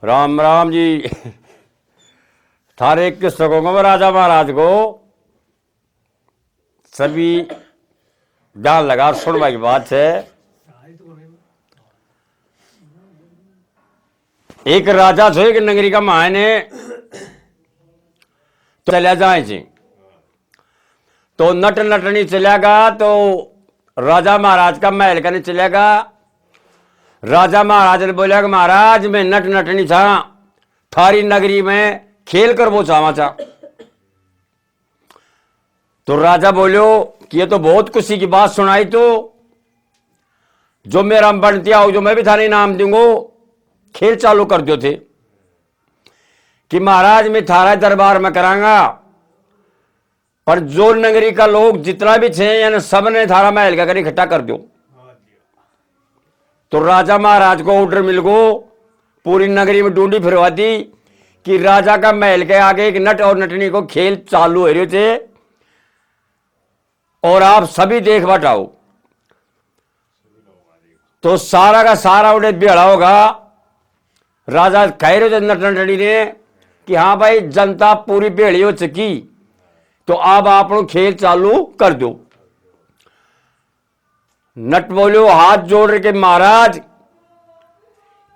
राम राम जी। थारे किस्सों को राजा महाराज को सभी ध्यान लगा सुनवा की बात है। एक राजा थे, एक नगरी का मायने तो चला जाए जी। तो नट नटनी चलेगा तो राजा महाराज का महल करने चलेगा। राजा महाराज ने बोला कि महाराज मैं नट नटनी था, थारी नगरी में खेल कर वो चावा था। तो राजा बोलो कि ये तो बहुत खुशी की बात सुनाई, तो जो मेरा बनती आओ जो मैं भी थाने नाम दूंगो। खेल चालू कर दो थे कि महाराज मैं थारा दरबार में करांगा, पर जो नगरी का लोग जितना भी थे यानी सब ने थारा महल का कर इकट्ठा कर दो। तो राजा महाराज को ऑर्डर मिल गो, पूरी नगरी में ढूंढी फिरवा दी कि राजा का महल के आगे एक नट और नटनी को खेल चालू हो रहे थे और आप सभी देख बटाओ। तो सारा का सारा उन्हें बेड़ा होगा। राजा कह रहे थे नट नटनी ने कि हाँ भाई जनता पूरी बेड़ी हो चुकी, तो अब आप लोग खेल चालू कर दो। नट बोलो हाथ जोड़ के महाराज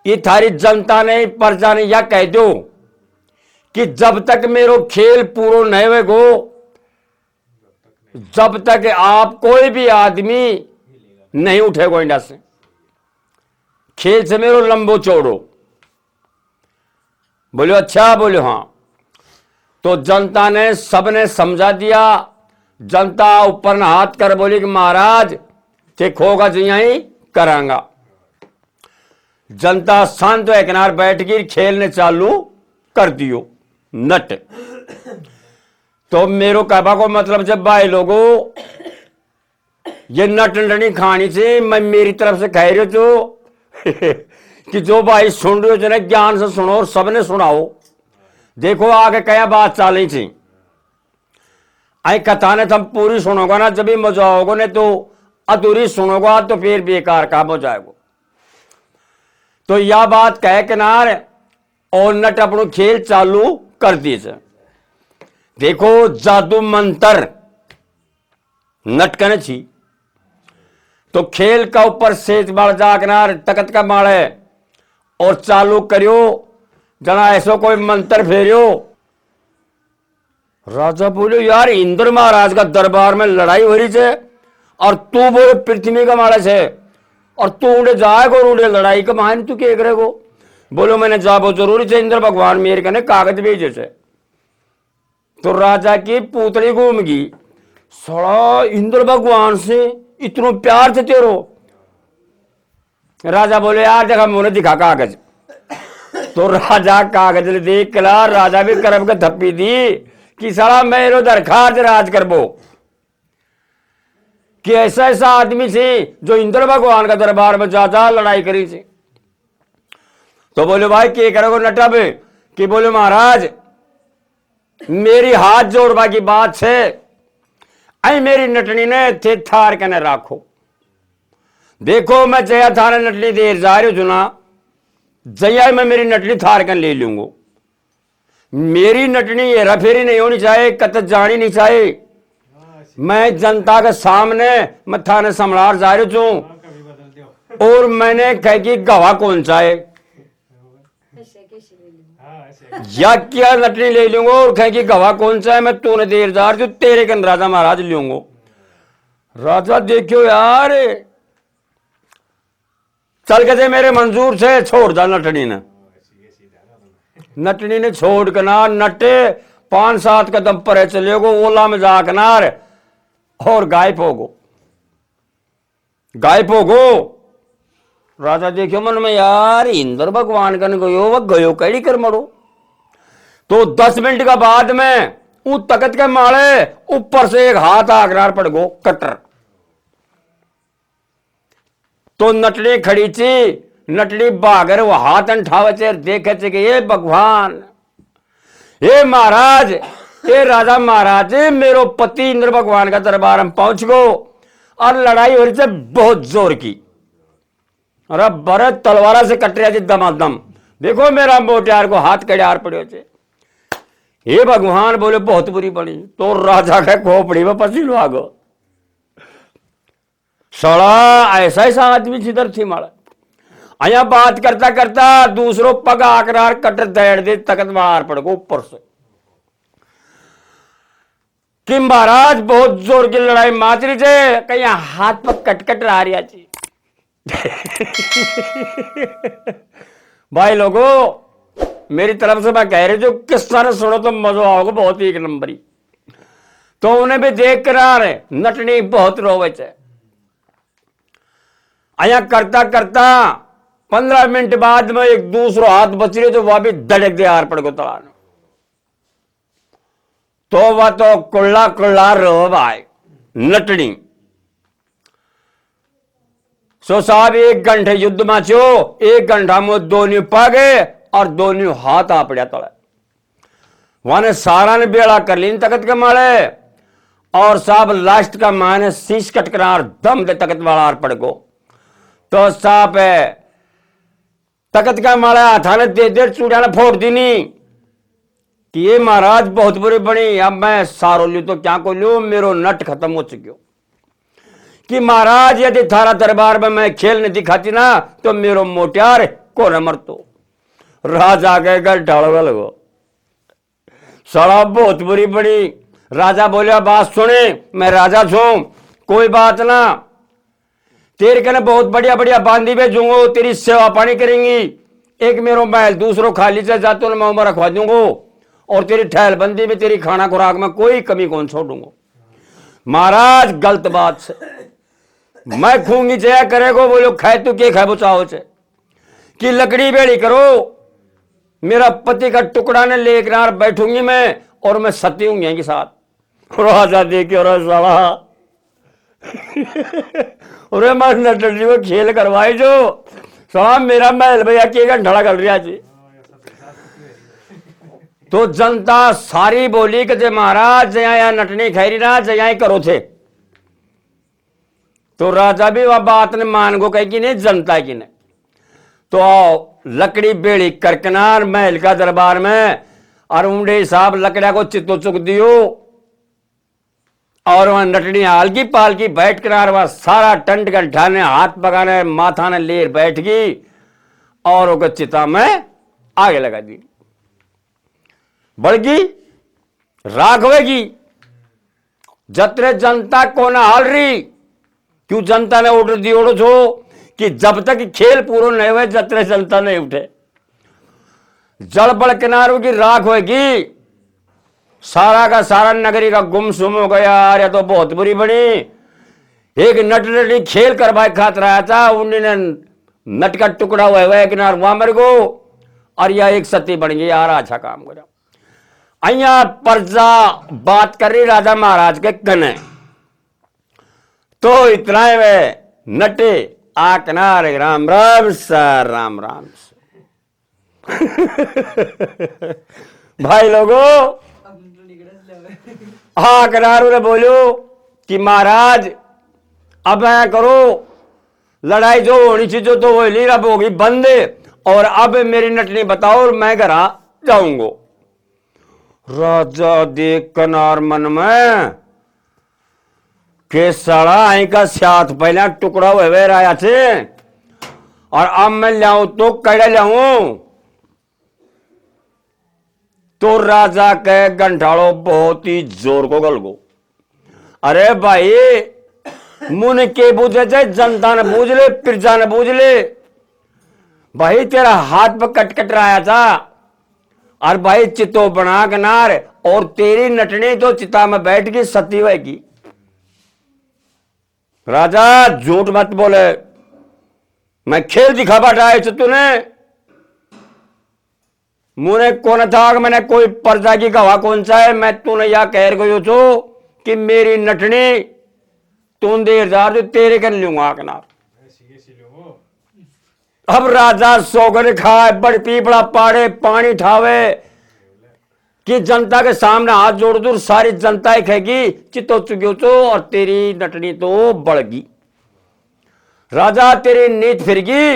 ये थारी जनता ने प्रजा ने यह कह दो कि जब तक मेरो खेल पूरा नहीं होगो, जब तक आप कोई भी आदमी नहीं उठेगो इंडा से, खेल से मेरो लंबो चौड़ो। बोलो अच्छा, बोलो हाँ। तो जनता ने सबने समझा दिया। जनता ऊपर हाथ कर बोली कि महाराज ठीक होगा जी यही करांगा। जनता शांत है किनार बैठ गई, खेलने चालू कर दियो नट। तो मेरो कहबा को मतलब जब भाई लोगों ये नट नटनी खानी से मैं मेरी तरफ से कह रहे हो कि जो भाई सुन रहे हो जो ज्ञान से सुनो और सबने सुनाओ। देखो आगे क्या बात चल रही थी, आई कथा ने तुम पूरी सुनोगा ना जब भी मजा होगा, नहीं तो अधूरी सुनोगा तो फिर बेकार काम हो जाएगा। तो यह बात कह किनार और नट अपनो खेल चालू कर दीजिए। देखो जादू मंत्र नट कने छी तो खेल का ऊपर सेज बाढ़ जा किनार तकत का मारे और चालू करियो जना ऐसो कोई मंत्र फेरियो। राजा बोलो यार इंद्र महाराज का दरबार में लड़ाई हो रही है और तू बोलो पृथ्वी का मारा है और तू उड़े जाएगो और उड़े लड़ाई का मान तू क्या करेगो। बोलो मैंने जाबो जरूरी है, इंद्र भगवान मेरे कने कागज भेजे से। तो राजा की पूतली घूम गई, सड़ा इंद्र भगवान से इतना प्यार थे तेरो। राजा बोले यार देखा मुझे दिखा कागज। तो राजा कागज देख कला, राजा भी करब के थप्पी दी कि साला मेरो दरखास्त राज करबो कि ऐसा ऐसा आदमी से जो इंद्र भगवान का दरबार में ज्यादा लड़ाई करी थी। तो बोले भाई क्या करोगे नटब कि बोले महाराज मेरी हाथ जोड़वा की बात है, आई मेरी नटनी ने थे थार कने राखो। देखो मैं जया थारा नटनी देर जा रही हूं जुना, जया मैं मेरी नटनी थार कन ले लूंगा। मेरी नटनी हेरा फेरी नहीं होनी चाहिए, कत जानी नहीं चाहिए। मैं जनता के सामने मैं थाने सम्राट जा रही हूं और मैंने कह कि गवाह कौन चाहे या क्या नटनी ले लूंगा और कह कि गवाह कौन चाहे मैं तूने देर जा रही तेरे कन राजा महाराज लूंगा। राजा देखियो यार चल के मेरे मंजूर से छोड़ दा नटनी ने। नटनी ने छोड़ के ना नटे 5-7 कदम पर चले गो ओला में जा किनार और गायब होगो, गायब होगो। राजा देखियो मन में यार इंद्र भगवान कन गयो वह गयो कड़ी कर मरो। तो 10 मिनट का बाद में ऊ तकत के मारे ऊपर से एक हाथ आगरार पड़ गो कटर। तो नटनी खड़ी थी, नटनी बागर वो हाथ अंठावे थे देखे थे कि ये भगवान ये महाराज ये राजा महाराज मेरो पति इंद्र भगवान का दरबार में पहुंच गो और लड़ाई हो रही थी बहुत जोर की। अरे बड़े तलवारा से कट रहा थी दमादम। देखो मेरा मोटियार को हाथ कड़ियार पड़े थे। हे भगवान बोले बहुत बुरी बनी। तो राजा के खोपड़ी में पसीनो आ गो। सड़ा ऐसा ऐसा आदमी जिधर थी माड़ा अया बात करता करता दूसरों पग आकर कट दौड़ दे तकत मार पड़ गो ऊपर से कि महाराज बहुत जोर की लड़ाई मातरी थे कहीं हाथ पर कटकट रहा रहा थी। भाई लोगों मेरी तरफ से मैं कह रही जो किस तरह सुनो तो मजा आओगे बहुत ही एक नंबरी। तो उन्हें भी देख कर आ रहे नटनी बहुत रोवे है। अया करता करता 15 मिनट बाद में एक दूसरो हाथ बच रहे तो वह भी धड़क दे आर पड़ गो तला। तो वह तो कुल्ला कुल्ला रो भाई नटनी। सो साहब 1 घंटे युद्ध में छो 1 घंटा में दोनों पागे और दोनों हाथ आ पड़ा तले। वहां सारा ने बेड़ा कर ली तकत के मारे और साहब लास्ट का माने शीश कटकरार दम दे तकत वाला आर पड़ गो। तो साहब तकत का मारा थाने दे देर चूड़ा ने फोड़ दी नहीं कि ये महाराज बहुत बुरी बनी। अब मैं सारो लू तो क्या को लू मेरो नट खत्म हो चुकी कि महाराज यदि थारा दरबार में मैं खेल नहीं दिखाती ना तो मेरो मोटियार को न मर। तो राजा के घर ढालवा लगो सड़ा बहुत बुरी बनी। राजा बोलिया बात सुने मैं राजा छू कोई बात ना तेरे कने बहुत बढ़िया बढ़िया बांधी भेजूंगो तेरी सेवा पानी करेंगी। एक मेरो महल दूसरो खाली से जाते मैं उम्र रखवा दूंगो और तेरी ठहल बंदी में तेरी खाना खुराक में कोई कमी कौन छोड़ूंगा। महाराज गलत बात से मैं खूंगी जया करेगो बोलो खाए तू के खाए बचाओ से कि लकड़ी बेड़ी करो मेरा पति का टुकड़ा ने लेकर बैठूंगी मैं और मैं सती हूं के साथ। राजा देखे और साला और मैं नटली को खेल करवाई जो साहब मेरा महल भैया के घंटा कर रहा जी। तो जनता सारी बोली कि महाराज जया नटनी खैरी ना जया करो थे। तो राजा भी वह बात ने मान गो कही कि नहीं जनता की नहीं। तो लकड़ी बेड़ी करकनार महल का दरबार में और ऊंडे साहब लकड़ा को चित्तो चुक दियो और वहां नटनी हालकी पालकी बैठ कर वह सारा टंट गंठा ने हाथ पकाने माथा ने लेर बैठ गई और वो चिता में आगे लगा दी। बढ़गी राख होगी जतरे जनता को ना हाल रही क्यों जनता ने ऑर्डर दी ओढ़ो छो कि जब तक खेल पूरा नहीं हुए जतरे जनता नहीं उठे जल बड़ किनारों की राख होगी। सारा का सारा नगरी का गुमसुम हो गया। अरे तो बहुत बुरी बनी। एक नट नटी खेल करवाए खात रहा था उन्होंने नट का टुकड़ा हुआ किनार वहां मर गो और यह एक सती बन गई यार अच्छा काम करा। अया प्रजा बात कर रही राजा महाराज के कने तो इतना वे नटे आ किनारे राम राम सर राम राम भाई लोगों हाँ किनारों ने बोलो कि महाराज अब ऐ करो लड़ाई जो होनी चाहिए तो वो ली अब होगी बंद और अब मेरी नटनी बताओ मैं घर आ जाऊंगो। राजा देख कनार मन में के साड़ा आई का साथ पहले टुकड़ा हुए राया थे और अब मैं लाऊं तो कड़े लाऊं। तो राजा के गंठाड़ो बहुत ही जोर को गलगो। अरे भाई मुन के बूझे जाए जनता ने बूझ ले प्रजा ने बूझ ले भाई तेरा हाथ पर कटकट रहा था और भाई चितो बना किनार और तेरी नटनी तो चिता में बैठ गई सती होगी। राजा झूठ मत बोले मैं खेल दिखा बैठाए तूने मुने कौन था मैंने कोई प्रजा की गवाह कौन सा है मैं तूने या कह गयो छो कि मेरी नटनी तू देर जार तेरे कर लूंगा किनार। अब राजा सोगर खाए बड़ पीपड़ा पाड़े पानी ठावे कि जनता के सामने हाथ जोड़ दूर सारी जनता ही कहेगी चितो चुग्यो तो और तेरी नटनी तो बढ़गी। राजा तेरी नीत फिरगी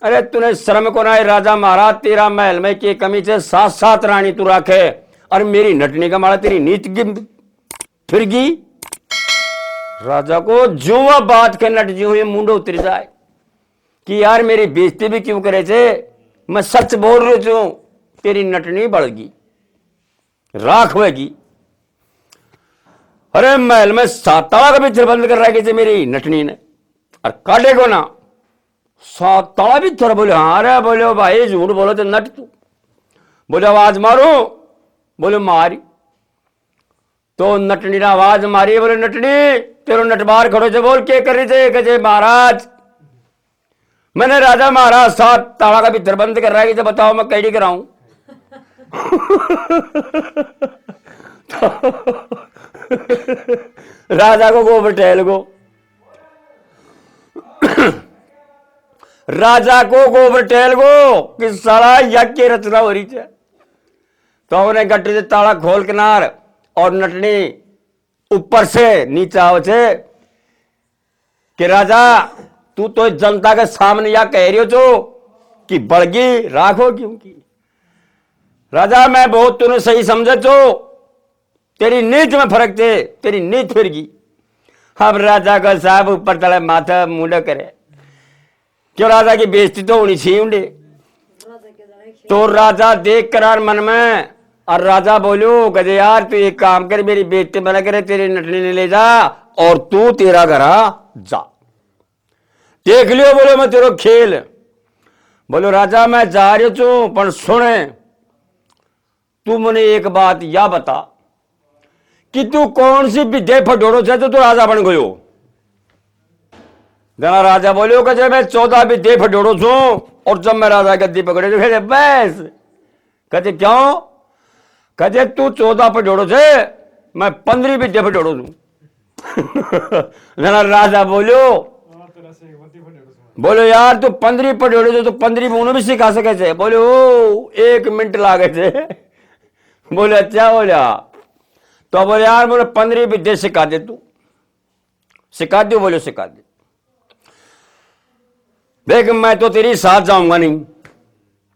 अरे तूने शर्म को ना, राजा महाराज तेरा महल में की कमी से 7-7 रानी तू रखे, और मेरी नटनी का मारा तेरी नीच फिर गई। राजा को जो बात के नट जी हुई मुंडो उतर जाए कि यार मेरी बेइज्जती भी क्यों करे थे, मैं सच बोल रही हूं, तेरी नटनी बढ़ गई, राख होगी। अरे महल में 7 ताला का भी बंद कर रखी थी मेरी नटनी ने, और काटे को ना 7 ताला भी थोड़ा। बोले हाँ रे, बोले भाई झूठ बोलो तो नट तू। बोले आवाज मारो, बोले मारी। तो नटनी ने आवाज मारी, बोले नटनी तेरो नटबार खड़ो से बोल के कर रही थे। कहे महाराज मैंने राजा महाराज 7 ताला का भीतर बंद कर रहा है, तो बताओ मैं कैडी कराऊं। राजा को गोबर टहल को राजा को गोबर टहल को कि साला यज्ञ की रचना हो रही है। तो उन्हें गट्टी से ताला खोल किनार, और नटनी ऊपर से नीचे आओ छे कि राजा तू तो जनता के सामने या कह रही हो जो कि बड़गी राखो क्योंकि राजा मैं बहुत तूने सही समझे जो तेरी नीच में फर्क थे, तेरी नीच फिर गई। अब राजा का साहब ऊपर तले माथा मुंडा करे, क्यों राजा की बेइज्जती तो होनी चाहिए। तो राजा देख करार मन में, और राजा बोलो गजे यार तू एक काम कर, मेरी बेइज्जती बना करे, तेरी नटनी ने ले जा और तू तेरा घरा जा, देख लियो बोलो मैं तेरो खेल। बोलो राजा मैं जा रही हूं, पर सुने तू मुझे एक बात या बता कि तू कौन सी विद्या फटोड़ो से तो तू राजा बन गयो। जना राजा बोलो कहे मैं 14 विद्या फटोड़ो छू, और जब मैं राजा गद्दी पकड़े तो कहते बस। कहते क्यों? कहते तू 14 फटोड़ो से, मैं 15 विद्या फटोड़ो छू। जना राजा बोलो यार तू 15 पढ़ोड़े तो 15 में उन्हें भी सिखा सके थे। बोले ओ 1 मिनट लागे थे। बोले अच्छा बोला, तो बोले यार बोले 15 विद्या सिखा दे, तू सिखा दो। बोले सिखा दे। देख मैं तो तेरी साथ जाऊंगा नहीं,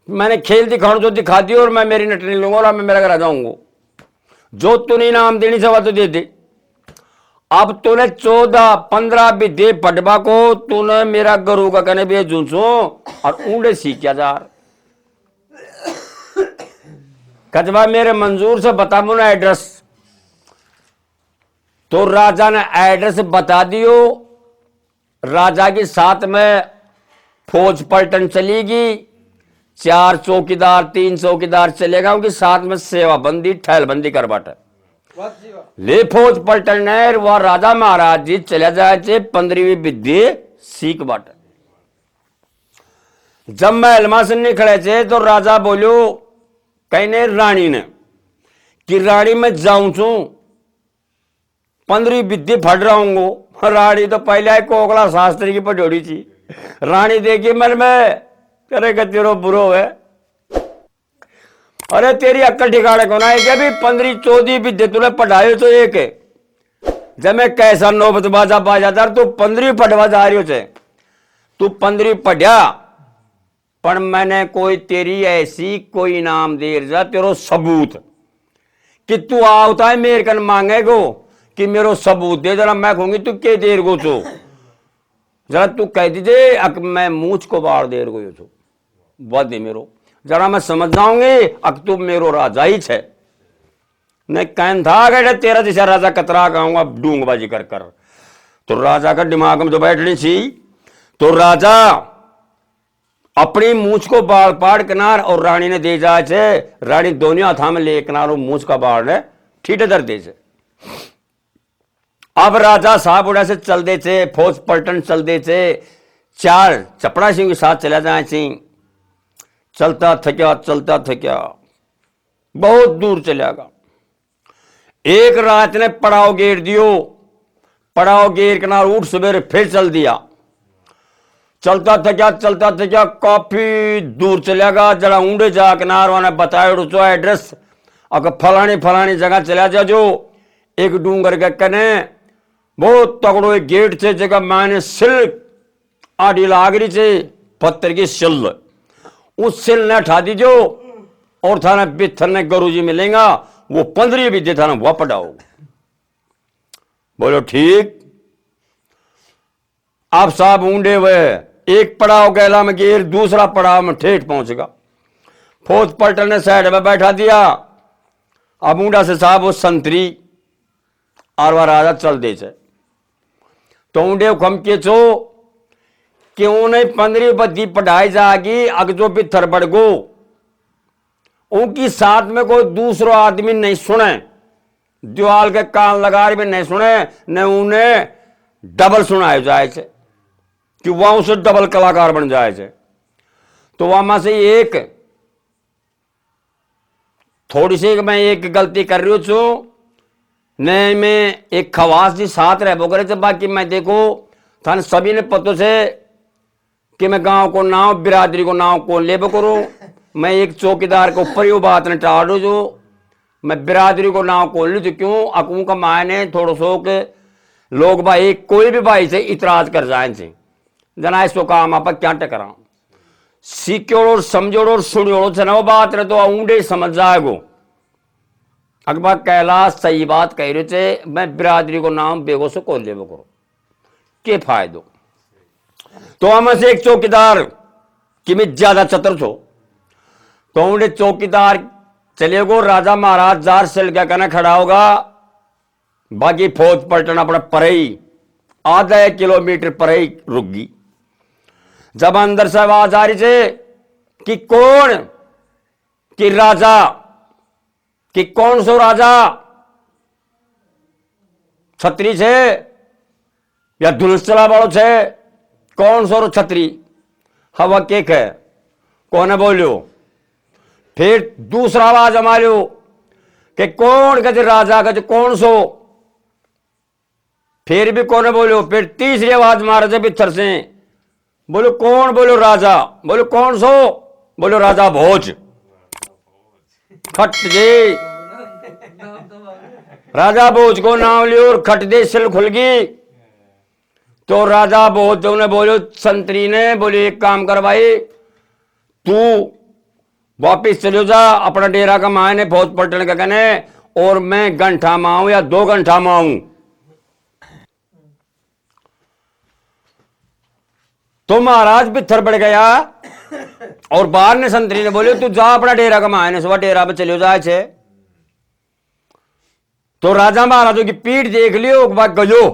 मैंने खेल दिखाऊं तो दिखा दियो, और मैं मेरी नटनी लूंगा और मैं मेरा घर आ जाऊंगा। जो तूने इनाम देनी सवा तो दे दे। अब तूने 14-15 विद्या पटवा को तूने मेरा गरु का कहने भी झुंसो और ऊंडे सीखा जा। कचवा मेरे मंजूर से बता मुना एड्रेस। तो राजा ने एड्रेस बता दियो। राजा के साथ में फौज पलटन चलेगी, 4 चौकीदार 3 चौकीदार चलेगा, उनके साथ में सेवाबंदी ठहलबंदी कर बाटे ले फौज पलटन है। वह राजा महाराज जी चले जाए 15वीं विद्या सीख बाटे। जब महल में से निकले थे तो राजा बोलो कहने रानी ने कि रानी मैं जाऊं छू 15वीं विद्या फट रहा हूं। रानी तो पहले कोकला शास्त्री की पटोड़ी थी। रानी देखी मन में करे तेरो बुरो है, अरे तेरी अक्कल ठिकाने को ना है क्या भी 15-14 विद्या तूने पढ़ाए तो एक है। जब मैं कैसा नौबत बाजा बाजा तू 15वीं पढ़वा जा रही हो चे, तू 15वीं पढ़िया, पर मैंने कोई तेरी ऐसी कोई इनाम दे जा तेरो सबूत कि तू आवता है मेरे कन मांगेगो कि मेरो सबूत दे जरा। मैं कहूंगी तू के देर गो छो, जरा तू कह दीजिए अक मैं मूछ को बाढ़ देर गो छो, बहुत दे मेरो जरा मैं समझ जाऊंगी अक तू मेरो राजा ही छे। नहीं कहन था गए तेरा जैसा राजा कतरा कहूंगा डूंगबाजी कर कर। तो राजा का दिमाग में तो बैठनी थी। तो राजा अपनी मूछ को बाढ़ पाड़ किनार और रानी ने दे जाए छे। रानी दोनों हाथा में ले किनार मूछ का बाढ़ ने ठीठे दर दे छे। अब राजा साहब उड़ा से चल दे थे, फौज पलटन चल दे थे, 4 चपड़ा सिंह के साथ चला जाए सिंह। चलता थक्या बहुत दूर चलेगा। एक रात ने पड़ाव घेर दियो, पड़ाव घेर किनार उठ सवेरे फिर चल दिया। चलता थक्या काफी दूर चलेगा। जरा ऊंडे जा किनार वाने बताया तो एड्रेस, अगर फलानी जगह चला जा जो एक डूंगर के कने बहुत तगड़ो एक गेट थे जगह मैंने सिल्क आड़ी लाग रही थे। पत्थर की सिल, उस सिल ने उठा दीजो और थाना बिथर ने गुरु जी मिलेगा, वो 15 विद्या थाना वह पढ़ाओ। बोलो ठीक। आप साहब ऊंडे हुए, एक पड़ाव गैला में गिर, दूसरा पड़ाव में ठेठ पहुंचेगा। फौज पलटन ने साइड में बैठा दिया। अब ऊंडा से साहब वो संतरी और वह राजा चल दे से तो ऊंडे खम के चो क्यों नहीं 15 बद्दी पढ़ाई जाएगी, अग जो भी थर बढ़ गो उनकी साथ में कोई दूसरा आदमी नहीं सुने, दीवाल के कान लगा भी नहीं सुने, न उन्हें डबल सुनाए जाए छे कि वह उसे डबल कलाकार बन जाए छे। तो वहां से एक थोड़ी सी मैं एक गलती कर रही हूं, नहीं मैं एक खवास जी साथ रह करे थे, बाकी मैं देखो थाने सभी ने पतो से कि मैं गांव को नाव बिरादरी को नाव कौन ले करूं, मैं एक चौकीदार के ऊपर ही बात ने टाड़ जो मैं बिरादरी को नाव कौन लू, क्यों अकू का मायने थोड़ा सो के लोग भाई कोई भी भाई से इतराज कर जाए थे जना इसको काम आप क्या टकरा सीखोड़ो और समझोड़ो और सुनियोड़ो से ना वो बात रहे तो ऊंडे समझ जाएगो। अकबर कैलाश सही बात कह रहे थे, मैं बिरादरी को नाम बेगो से कौन लेबो करो के फायदो। तो हम से एक चौकीदार कि मैं ज्यादा चतुर छो तो ऊंडे चौकीदार चले गो, राजा महाराज जार सेल क्या कहना खड़ा होगा, बाकी फौज पलटन अपना परई आधा 1 किलोमीटर परई रुक गई। जब अंदर से आवाज आ रही थे कि कौन कि राजा कि कौन सो राजा, छत्री छे या धुलस चला वालों छे, कौन सो रो छत्री हवा केक है कौन बोलियो। फिर दूसरा आवाज हमारे कि कौन गज राजा गज कौन सो, फिर भी कौन बोलो। फिर तीसरी आवाज मारे थे पिथर से, बोलो कौन, बोलो राजा, बोलो कौन सो, बोलो राजा भोज। खट जी राजा भोज को नाम लियो और खट दे सिल खुल गई। तो राजा भोज ने बोलो संतरी ने बोले एक काम कर भाई, तू वापिस चलो जा अपना डेरा का मायने फौज पलटन का कहने, और मैं घंटा माऊं या 2 घंटा माऊं। तो महाराज बिथर बढ़ गया और बाहर ने संतरी ने बोले तू जा अपना डेरा का मायने सुबह डेरा पे चलो जाए छे। तो राजा महाराजों की पीठ देख लियो गयो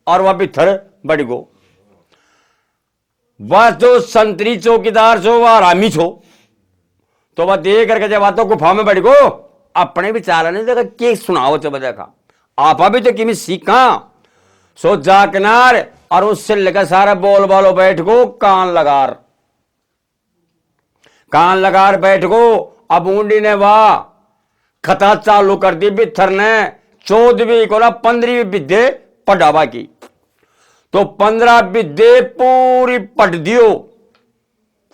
और वह बिथर बढ़ गो। वह जो संतरी चौकीदार छो वह रामी छो, तो वह देख करके जब तो गुफा में बढ़ गो, अपने विचार नहीं देखा के सुनाओ चब देखा आपा भी तो किमी सीखा सो जा किनार और उससे लेकर सारा बोल बालो बैठ गो, कान लगार बैठ गो। अब ऊंडी ने वाह खता चालू कर दी, बिथर ने 14वीं को ना 15वीं विद्या पढ़ावा की। तो 15 विद्या पूरी पढ़ दियो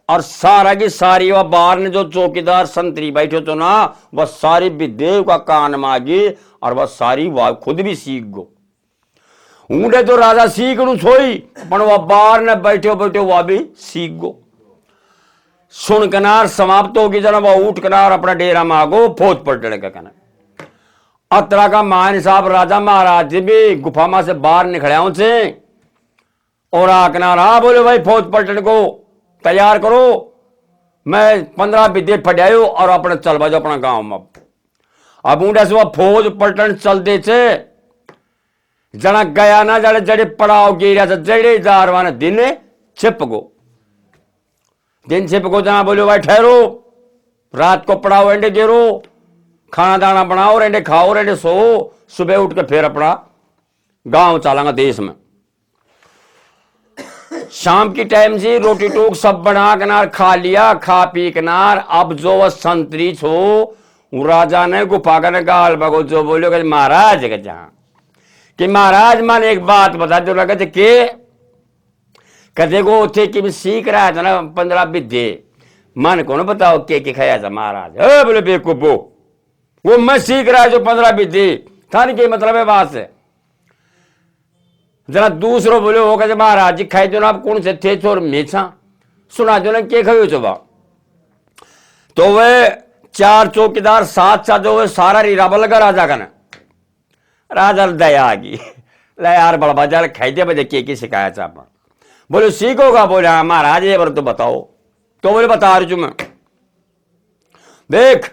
और सारा की सारी वह बाहर ने जो चौकीदार संतरी बैठे तो ना वह सारी विद्या का कान मांगी और वह सारी वह खुद भी सीख गो। ऊंडे तो राजा सीख नु छोई पर वह बाहर ने बैठे बैठे वह भी सीख गो। सुन कनार समाप्त होगी जना वह उठ कनार अपना डेरा मांगो फौज पलटने का कहना। अतरा का मान साहब राजा महाराज जी भी गुफा में से बाहर निकले से और आकनार हाँ बोले भाई फौज पलटन को तैयार करो, मैं 15 विद्या पढ़ायो और अपने चल बाजो अपना गांव में। अब ऊंडे से वह फौज पलटन चल दे छे जना गया ना जड़े जड़े पड़ाव गिरा जड़े जारवान दिन छिप गो, दिन छिप गो जना बोलो भाई ठहरो, रात को पड़ाओ एंडे गिरो, खाना दाना बनाओ रेंडे खाओ रेंडे सो, सुबह उठ के फिर अपना गांव चलांगा देश में। शाम की टाइम से रोटी टूक सब बना कनार खा लिया, खा पी कनार। अब जो वह संतरी छो राजा ने गुफा का गाल बगो जो बोलो कि महाराज जहां कि महाराज मान एक बात बता दो लगे के कदे को थे कि सीख रहा था ना 15 विद्या मन को ना बताओ के खाया था महाराज। बोले बेवकूफो वो मैं सीख रहा है जो 15 विद्या था नहीं के मतलब है बात से। जरा दूसरो बोले होगा महाराज जी खाई दो ना आप कौन से थे छोर मेछा सुना जो ना के खयो चबा। तो वे 4 चौकीदार साथ साथ जो वे सारा रीराबा लगा राजा का ना। राजा दया आ गई, ले यार बड़बा जल खाइते बजे के शिकायत चापा। बोले सीखोगा? बोले हाँ महाराज ये बार तो बताओ। तो बोले बता रही हूं मैं, देख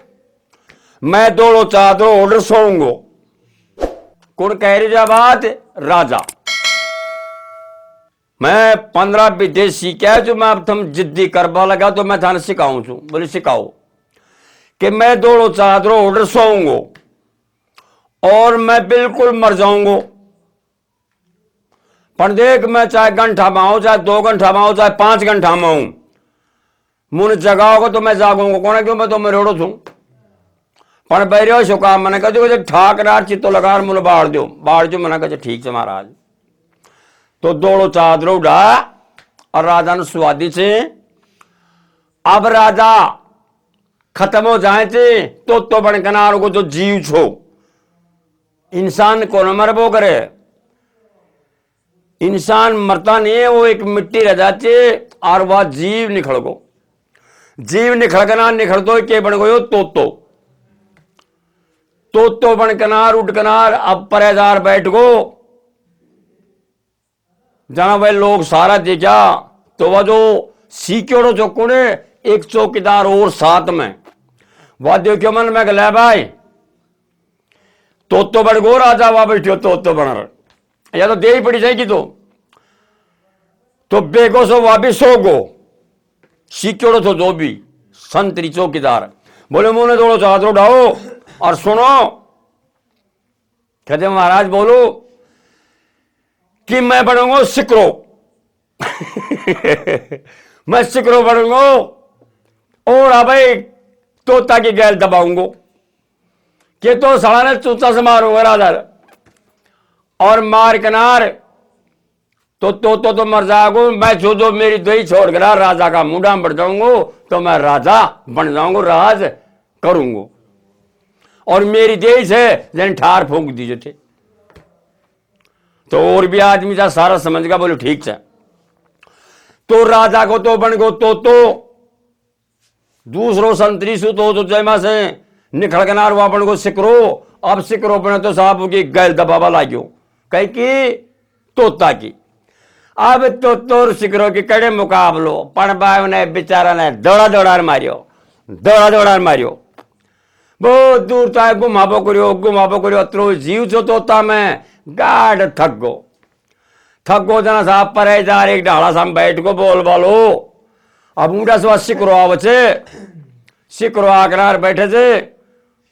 मैं दौड़ो चादरो ऑर्डर सोऊंगो। कौन कह रही जा बात? राजा। मैं 15 विद्या सीखा जो मैं अब तुम जिद्दी करवा लगा तो मैं थाने सिखाऊं छू। बोले सिखाओ। कि मैं दौड़ो चादरो ऑर्डर सोऊंगो और मैं बिल्कुल मर जाऊंगो, पर देख मैं चाहे घंटा माऊं, चाहे 2 घंटा माऊं, चाहे 5 घंटा माऊं, मुझे जगाओगे तो मैं जागूंगा। कौन है? क्यों? मैं तो मैं रोड़ो छू। पर बैरियो शो काम मैंने कहा ठाक रात चित्तो लगा मुझे बाढ़ दो मैंने कहा ठीक से महाराज। तो दौड़ो चादरो उड़ा और राजा ने स्वादी से। अब राजा खत्म हो जाए थे तो बनकनार को जो जीव छो इंसान को न मरबो करे। इंसान मरता नहीं है, वो एक मिट्टी रह जाती और वह जीव निखड़ गो। जीव निखड़कना निखड़ दो के बन गयो तो बनकनार उठकनार अब परेदार बैठ गो। जहां वह लोग सारा देखा तो वह जो सीक्योड़ो चौको ने एक चौकीदार और साथ में वह देखियो मन में गला भाई तो बन गो। राजा वह बैठियो तो बन या तो दे ही पड़ी जाएगी तो बेगो सो वह भी सो गो। सीक्योड़ो तो जो भी संतरी चौकीदार बोले मुंह दौड़ो चादर उठाओ और सुनो। कहते महाराज बोलो कि मैं बनूंगा सिकरो मैं सिकरो बनूंगा और अब तोता की गैल दबाऊंगा कि तो साला ने चूचा से मारूंगा राजा और मार किनार तो मर जाओ। मैं जो मेरी दही छोड़ कर राजा का मुंडा बढ़ जाऊंगा तो मैं राजा बन जाऊंगा, राज करूंगा और मेरी देश है जन ठार फूंक दीजिए थे। तो और भी आदमी था सारा समझ गया। बोले ठीक है। तो राजा को तो बन गो तो दूसरो संतरी सु तो जयमा से निखड़ कनार हुआ बन गो सिकरो। अब सिकरो बने तो साहब की गैल दबावा लाग्यो कहीं की तोता की। अब तो सिकरो की कड़े मुकाबलो पण बाय ने बेचारा ने दौड़ा मारियो बहुत दूर तक घुमाबो करियो अत्रो जीव जो तोता में गाढ़ थक गो जना साहब परे जा एक ढाला साम बैठ को बोल बालो। अब ऊँटा से सिकरो आवचे सिकरो आकर बैठे थे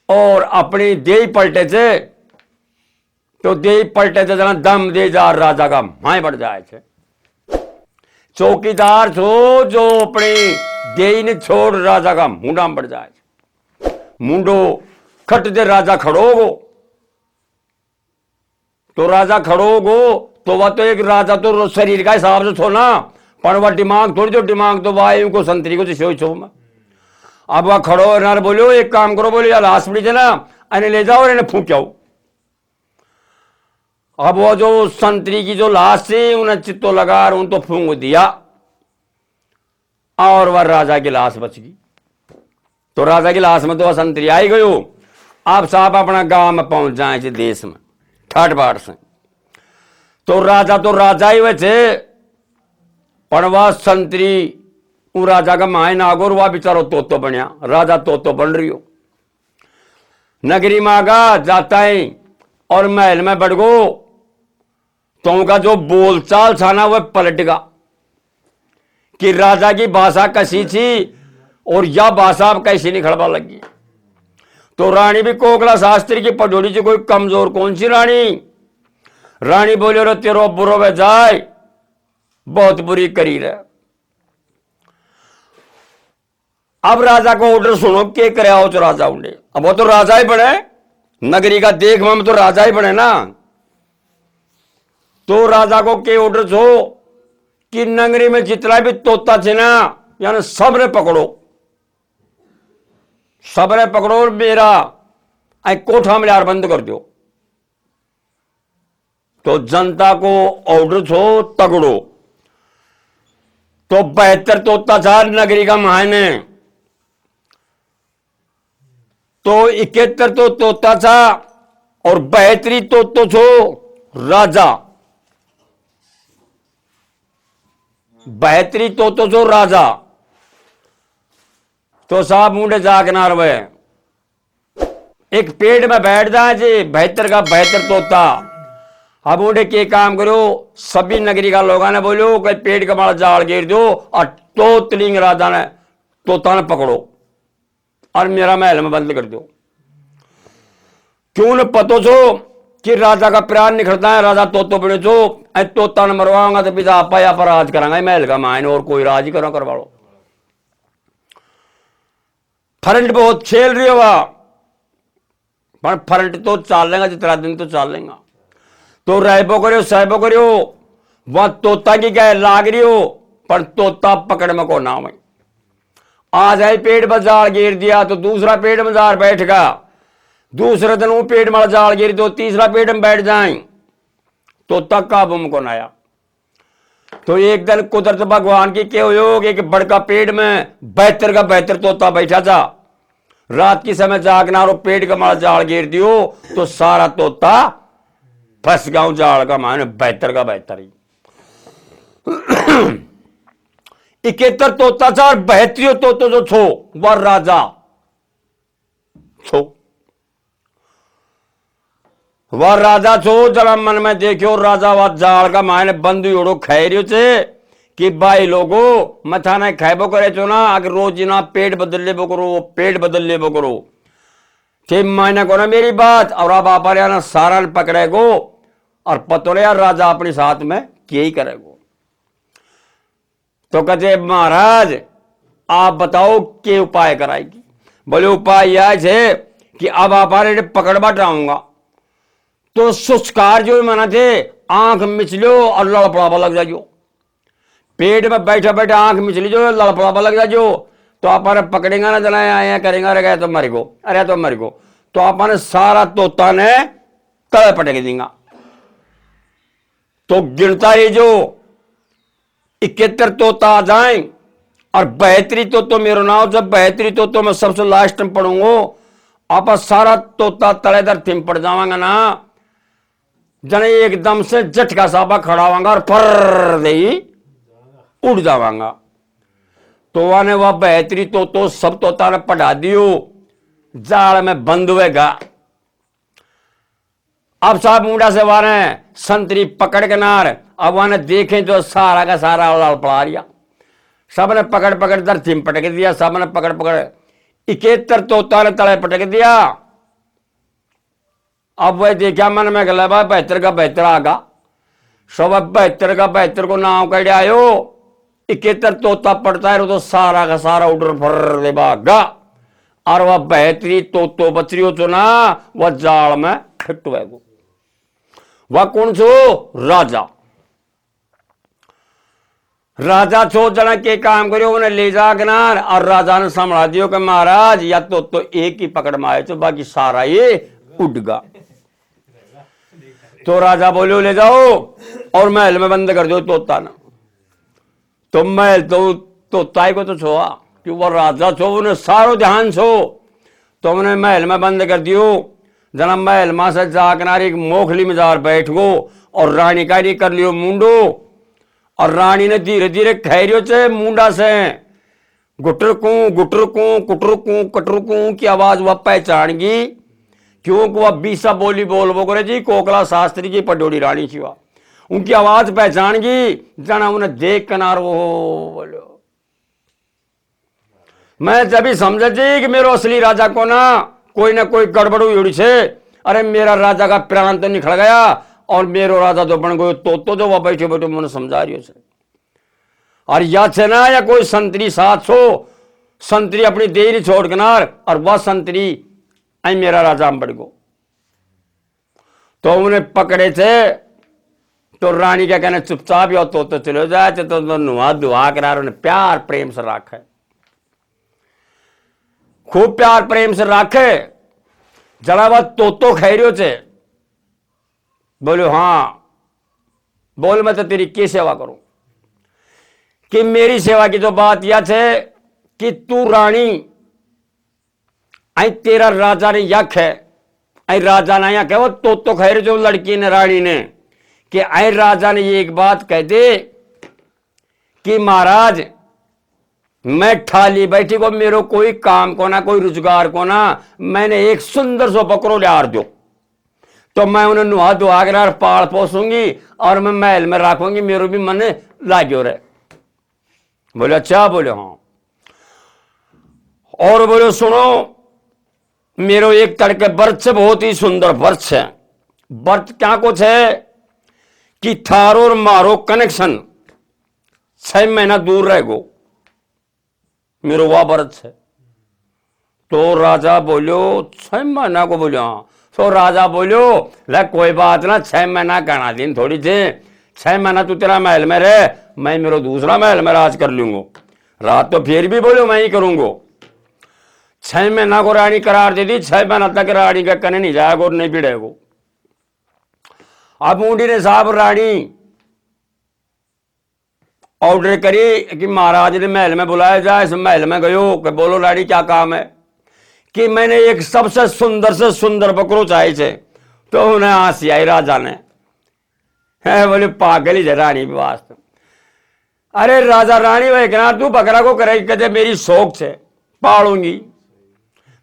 और अपनी देही पलटे थे तो देही पलटे थे जना दम दे जा राजा का माए बढ़ जाए थे। चौकीदार छो जो अपनी देही ने छोड़ राजा का मुंडा बढ़ जाए मुंडो खट दे राजा खड़ोगो तो राजा खड़ोगो तो वह तो एक राजा तो शरीर का हिसाब से छो ना पर वह दिमाग थोड़ी जो दिमाग तो वायु को संतरी को तो छो मैं। अब वह खड़ो ना बोलो एक काम करो बोले यार लाश पड़ी थे ना इन्हें ले जाओ और इन्हें फूंक जाओ। अब वो जो संतरी की जो लाश थी उन्हें चित्तो लगा उन तो फूंक दिया और वह राजा की लाश बच गई। तो राजा की लाश में तो वह संतरी आई गयो। आप साहब अपना गांव में पहुंच जाए थे देश में ठाट बाट से। तो राजा ही वे थे पर वह संतरी उ राजा का माए नागोर वह बेचारो तो बनया राजा तो बन रही हो। नगरी में आगा जाता है और महल में बढ़ गो तो उनका जो बोलचाल था ना वह पलट गया कि राजा की भाषा कैसी थी और यह भाषा अब कैसी निखड़वा लगी। तो रानी भी कोकला शास्त्री की पटोरी से कोई कमजोर कौन सी रानी बोले रो तेरो बुरो वे जाए बहुत बुरी करी रहे। अब राजा को ऑर्डर सुनो के करे आओ तो राजा उंडे। अब वो तो राजा ही बने नगरी का देख में तो राजा ही बने ना। तो राजा को के ऑर्डर छो कि नगरी में जितना भी तोता थे ना यानी सबने पकड़ो और मेरा कोठा में यार बंद कर दो। तो जनता को ऑर्डर छो तगड़ो तो 72 तोता था नगरी का मायने, तो 71 तो तोता था और 72 तो छो राजा, 72 तो छो राजा। तो साहब मुंडे जागनार वे एक पेड़ में बैठ जाए जी 72 का 72 तोता। अब मुंडे के काम करो, सभी नगरी का लोगों ने बोलो कि पेड़ का माड़ा जाल गिर दो और तोतलिंग राजा ने तोता ने पकड़ो और मेरा महल में बंद कर दो। क्यों न पतो छो कि राजा का प्राण निखरता है, राजा तोतो बने छो, तोता ने मरवाऊंगा तो पिता आपा या पर राज करांगा महल का मायने, और कोई राज ही करो करवा लो। फ्रंट बहुत खेल रही होगा पर फ्रंट तो चाल लेगा, जितना दिन तो चाल लेगा। तो रहबो करो सहबो करो, वह तोता की क्या लाग रही हो पर तोता पकड़ में को नाम है। आज है पेड़ पर जाल गिर दिया तो दूसरा पेड़ में जाल बैठेगा, दूसरे दिन वो पेड़ में जाल गिर दो तीसरा पेड़ में बैठ जाए, तोता काबू में कौन आया। तो एक दिन कुदरत भगवान की क्या योग, एक बड़का पेड़ में 72 का 72 तोता बैठा था। रात की समय जागना और पेड़ का मारा जाल गिर दियो तो सारा तोता फंस गया जाल का माने 72 का 72 ही। 71 तोता था और 72 तोतो जो छो वह राजा छो, वह राजा छो। जरा मन में देखियो राजा वह जाल का मायने बंद उड़ो खैरियो चे कि भाई लोगो मथा ने खाबो करे चो ना, अगर रोज ना पेट बदल ले बो करो, पेट बदल ले बो करो, ठीक मायने को ना मेरी बात। और अब आप ना सारा पकड़ेगो और पतो यार राजा अपने साथ में क्या ही करेगो। तो कहते महाराज आप बताओ क्या उपाय कराएगी। बोले उपाय यह है कि अब आप पकड़ बैठाऊंगा तो सुस्कार जो मना थे आंख मिचलो और लड़पड़ावा लग जाओ, पेट में बैठा बैठा आंख मिचली जो लड़पड़ावा लग जाओ। तो अपन पकड़ेगा ना जना आया करेगा रे गए तो मर गो, अरे तो मर गो। तो अपन सारा तोता ने तले पटक देगा। तो गिरता ही जो 71 तोता आ जाए और 72 तो मेरो नाम, जब 72 तो मैं सबसे लास्ट में पढ़ूंगा, आप सारा तोता तलेदर थिम पड़ जावांगा ना, जने एकदम से झटका साबा खड़ा होगा और फर दे उड़ जावांगा। तो वाने वह 72 तो सब तोता ने पढ़ा दियो, जाल में बंद हुएगा। अब साहब मुंडा से वाने संतरी पकड़ के नार, अब वाने देखें तो सारा का सारा लाल पड़ा रिया, सबने पकड़ पकड़ दर थिम पटक दिया, सबने पकड़ पकड़ 71 तोता ने तले पटक दिया। अब वह देखा मन में गला 72 का 72 आगा, सब 72 का 72 को नाम कह आयो, 71 तोता पड़ता है तो सारा का सारा उधर फर दे भागा और वह 72 तोतो बचरियो तो ना वह जाल में फिट हुए। वह कौन छो राजा, राजा छो जना के काम करियो उन्हें ले जा गनार और राजा ने संभाला दियो कि महाराज या तो एक ही पकड़ में आए तो बाकी सारा ये उड़ गया। तो राजा बोलो ले जाओ और महल में बंद कर दो तोता ना। तो महल तो तोता को तो छोआ कि वो राजा छो, उन्हें सारो ध्यान छो, तो उन्हें महल में बंद कर दियो। जना महल मां से जा किनारे मोखली में जार बैठ गो और रानी का कर लियो मुंडो, और रानी ने धीरे धीरे खैरियो से मुंडा से गुटरकू गुटरकू कुटरकू कटरकू की आवाज वह पहचानगी, क्योंकि वह बीसा बोली बोल करे जी कोकला शास्त्री की पडोड़ी रानी थी, वह उनकी आवाज पहचानगी। जना उन्हें देख कनार वो बोलो, मैं जब ही समझ जी कि मेरो असली राजा को ना कोई गड़बड़ हुई से, अरे मेरा राजा का प्राण तो निकल गया और मेरो राजा तो बन गयो तो जो वह बैठे बैठे मैंने समझा रही हो। और या से ना या कोई संतरी साथ हो, संतरी अपनी देरी छोड़ किनार और वह संतरी आई मेरा राजा हम बढ़ गो। तो उन्हें पकड़े थे तो रानी क्या कहने चुपचाप या तो चले जाए तो नुआ दुआ किनार उन्हें प्यार प्रेम से रखे, खूब प्यार प्रेम से रखे। जरा वह तो खैरियो थे, बोलो हाँ बोल मैं तो तेरी क्या सेवा करूं। कि मेरी सेवा की तो बात यह है कि तू रानी आई तेरा राजा ने यख है आई राजा ने यह कह वो तो खैर जो लड़की ने रानी ने कि आई राजा ने ये एक बात कह दे कि महाराज मैं ठाली बैठी को मेरे कोई काम को ना कोई रोजगार को ना मैंने एक सुंदर सो बकरो लियार दो तो मैं उन्हें नुहा दुआ कर पाल पोसूंगी और मैं महल में रखूंगी मेरे भी मन लाग्यो रहे। बोले अच्छा। बोले हाँ। और बोले सुनो मेरो एक तड़के वृक्ष बहुत ही सुंदर वृक्ष है। वृक्ष क्या कुछ है कि थारो और मारो कनेक्शन 6 महीना दूर रह गो मेरो वह वृक्ष है। तो राजा बोलो 6 महीना को बोलो हाँ। तो राजा बोलो ले कोई बात ना 6 महीना कहना दिन थोड़ी थे 6 महीना तू तेरा महल में रहे मैं मेरा दूसरा महल में राज कर लूंगा। रात तो फिर भी बोलो मैं ही करूंगा। 6 महीना को रानी करार दे दी 6 महीना तक रानी का कने नहीं जाएगा और नहीं बिड़ेगा। अब मुंडी ने साहब रानी ऑर्डर करी कि महाराज ने महल में बुलाया जाए। इस महल में गयो कि बोलो रानी क्या काम है कि मैंने एक सबसे सुंदर से सुंदर बकरो चाहिए। तो उन्हें हंसी आई राजा ने बोले पागल ही रानी वास्तव। अरे राजा रानी भाई कहना तू बकरा को करेगी कहते मेरी शौक से पालूंगी।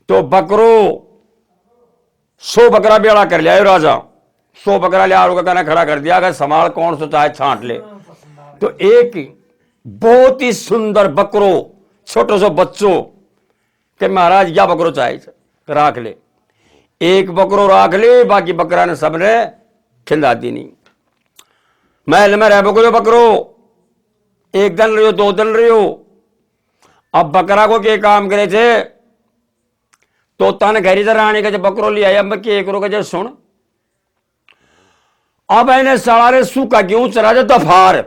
तो बकरो 100 बकरा बेड़ा कर लिया राजा 100 बकरा लिया और कहना खड़ा कर दिया अगर संभाल कौन सा चाहे छांट ले। तो एक बहुत ही सुंदर बकरो छोटे से बच्चों के महाराज या बकरो चाहिए राख ले। एक बकरो राख ले बाकी बकरा ने सबने खिला दी नहीं। महल में रह बकरो 1 दिन रहो 2 दिन रहो। अब बकरा को क्या काम करे थे तो तन घरी से रानी का जब बकरो लिया अब के करो जब सुन अब इन्हें सारे सूखा गेहूं चरा दे दफार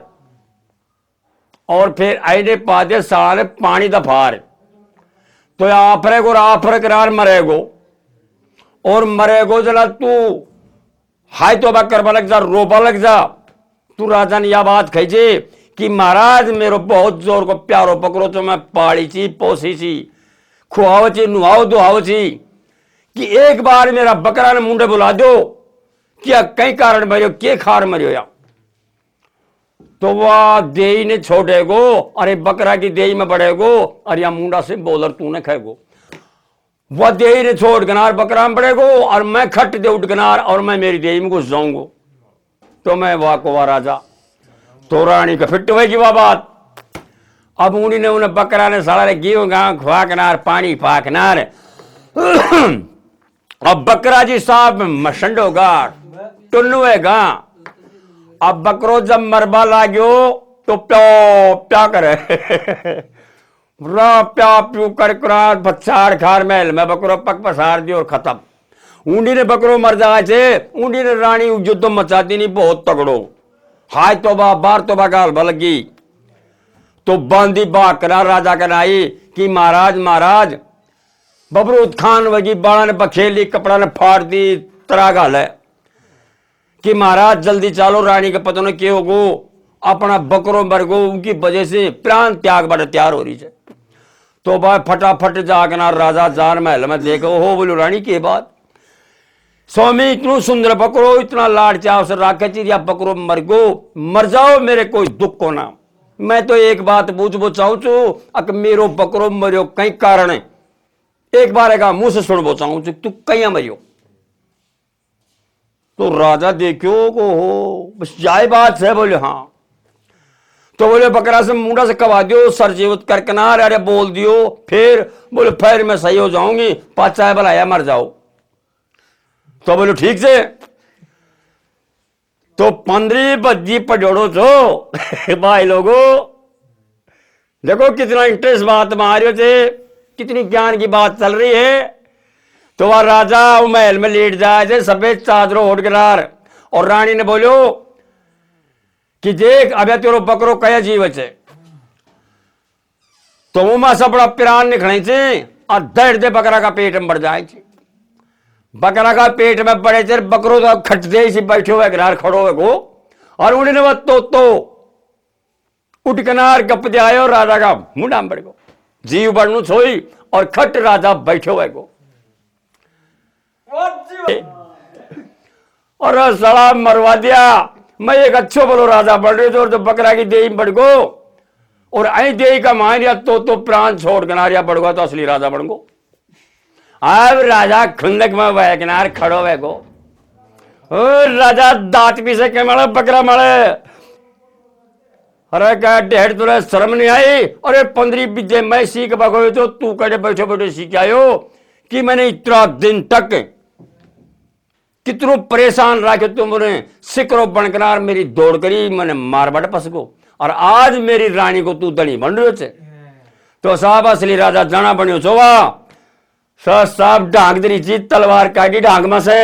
और फिर आईने पा दे सारे पानी दफार तो आपरे को आफर करार मरेगो और मरेगो जला तू हाय तो करवा लग जा रोबा लग जा। तू राजा ने यह बात कही जे कि महाराज मेरो बहुत जोर को प्यारो पकड़ो तो मैं पाली ची पोसी ची खुआव ची नुआव दुआव ची कि एक बार मेरा बकरा ने मुंडे बुला दो क्या कई कारण मरियो के खार मरियो या। तो वह देई ने छोड़ेगो अरे बकरा की देई में बढ़ेगो और या मुंडा से बोलर तूने खेगो। वह देई ने छोड़ गनार बकरा में बढ़ेगो और मैं खट दे उठ गनार और मैं मेरी देई में घुस जाऊंगो। तो मैं वाह को वाह राजा तो रानी का फिट होगी वह बात। अब उन्हीं ने उन्हें बकरा ने सारे गेहूं गांव खुआ कनार पानी पा कनार अब बकरा जी साहब मशंडोगा टुन्नुएगा। अब बकरो जब मरबा लागो तो प्यो प्या करे प्या प्यू कर बच्चार खार महल में बकरो पक पसार दी और खत्म। ऊंडी ने बकरो मर जाए थे ऊंडी ने रानी युद्ध मचा दी नहीं बहुत तगड़ो हाय तोबा बार तोबा गाल बलगी। तो बांदी बाकरा राजा कनाई कि महाराज महाराज बबरूद खान वगी बाड़ा ने बखेली कपड़ा ने फाड़ दी तरा गाल है कि महाराज जल्दी चालो रानी के पता नहीं क्यों गो अपना बकरो मर गो उनकी वजह से प्राण त्याग बड़े तैयार हो रही है। तो भाई फटाफट जागना राजा जार महल में देखो हो बोलो रानी के बात स्वामी इतनो सुंदर बकरो इतना लाड चाव से राखे चिड़िया बकरो मर गो मर जाओ मेरे कोई दुख को ना। मैं तो एक बात पूछबो चाहूँ छू अक मेरो बकरो मरियो कई कारण है एक बार मुंह से सुनबो चाहूँ छू तू कहीं मरियो। तो राजा देखो को हो बस जाए बात है बोले हाँ। तो बोले बकरा से मुंडा से कवा दियो सर जीवित कर किनार अरे बोल दियो फिर बोले फिर मैं सही हो जाऊंगी पाचा बुलाया मर जाओ। तो बोले ठीक से तो 15 बज्जी पजोड़ो छो भाई लोगो देखो कितना इंटरेस्ट बात मारियो थे कितनी ज्ञान की बात चल रही है। तो वह राजा महल में लेट जाए थे सफेद चादरों ओढ़ गिरार और रानी ने बोलो कि देख अब तेरो बकरो कया जीवच है। तो वो मां सबड़ा पिरान निकले थे और दर्द दे बकरा का पेट में बढ़ जाए थे। बकरा का पेट में पड़े थे बकरो तो खट दे बैठे हुए गिरार खड़ो हुए को और उन्होंने वह तो उठ कनार गप दे आयो राजा का मुंडा बढ़ गो जीव बढ़नु सोई और खट राजा बैठो है गो और सड़ा मरवा दिया। मैं एक अच्छो बोलो राजा बढ़ रहे तो बकरा की देही बढ़ गो और आई देही का मारिया तो प्राण छोड़ कनारिया बढ़ गो तो असली राजा बढ़ गो। अब राजा खुंदक में वह किनार खड़ो है गो राजा दांत भी से के मारे बकरा मारे अरे क्या ढेर तुरे शर्म नहीं आई। अरे 15 बीजे मैं सीख बगो तो तू कड़े बैठे बैठे सीख आयो कि मैंने इतना दिन तक कितनों परेशान रहा कि तुमने सिकरो बनकनार मेरी दौड़ करी मैंने मार बट पसको और आज मेरी रानी को तू दड़ी बन रहे थे तो साहब असली राजा जाना बनो चोवा साहब ढांक दरी चीज तलवार काटी ढांक में से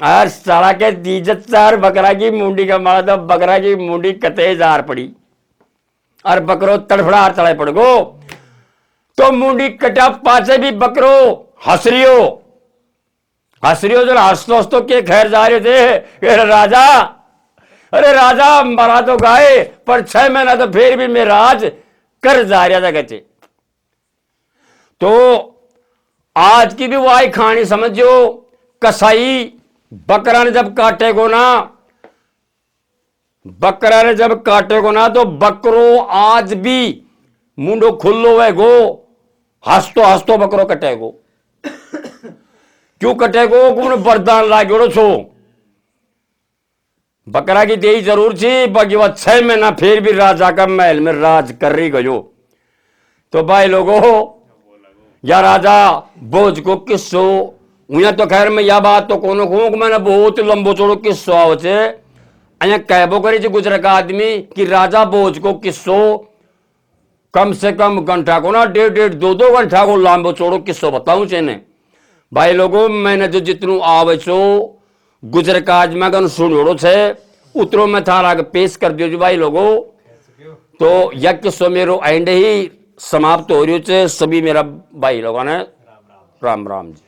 और साला के दीजत चार बकरा की मुंडी का मारा तो बकरा की मुंडी कते जार पड़ी और बकरो तड़फड़ा तड़े पड़ गो तो मुंडी कटा पाचे भी बकरो हसरियो जो हंसतो हंसतो के खैर जा रहे थे राजा अरे राजा मरा तो गाए पर 6 महीना तो फिर भी मैं राज कर जा रहा था कहते। तो आज की भी वाई खानी समझो कसाई बकरा ने जब काटेगो ना तो बकरो आज भी मुंडो खुल्लो है गो हंसतो बकरो कटेगो क्यों कटेगो कुण वरदान लागोड़ो छो बकरा की देही जरूर थी बाकी वह 6 महीना फिर भी राजा का महल में राज कर रही गयो। तो भाई लोगों या राजा बोझ को किस्सो उया तो खैर मैं या बात तो कोनो कहूं मैंने बहुत लंबो चौड़ो किस्सो आओ छे अया कहबो करी थी गुजर का आदमी कि राजा बोझ को किस्सो कम से कम घंटा को ना 1.5 2 घंटा को लंबो चौड़ो किस्सो बताऊं चेने भाई लोगों मैंने जो जितनू आवे छो गुजर काज में गन सुनोड़ो छे उतरो में थारा के पेश कर दियो जो भाई लोगों। तो यह किस्सो मेरो एंड ही समाप्त हो रही छे सभी मेरा भाई लोगों ने राम राम जी।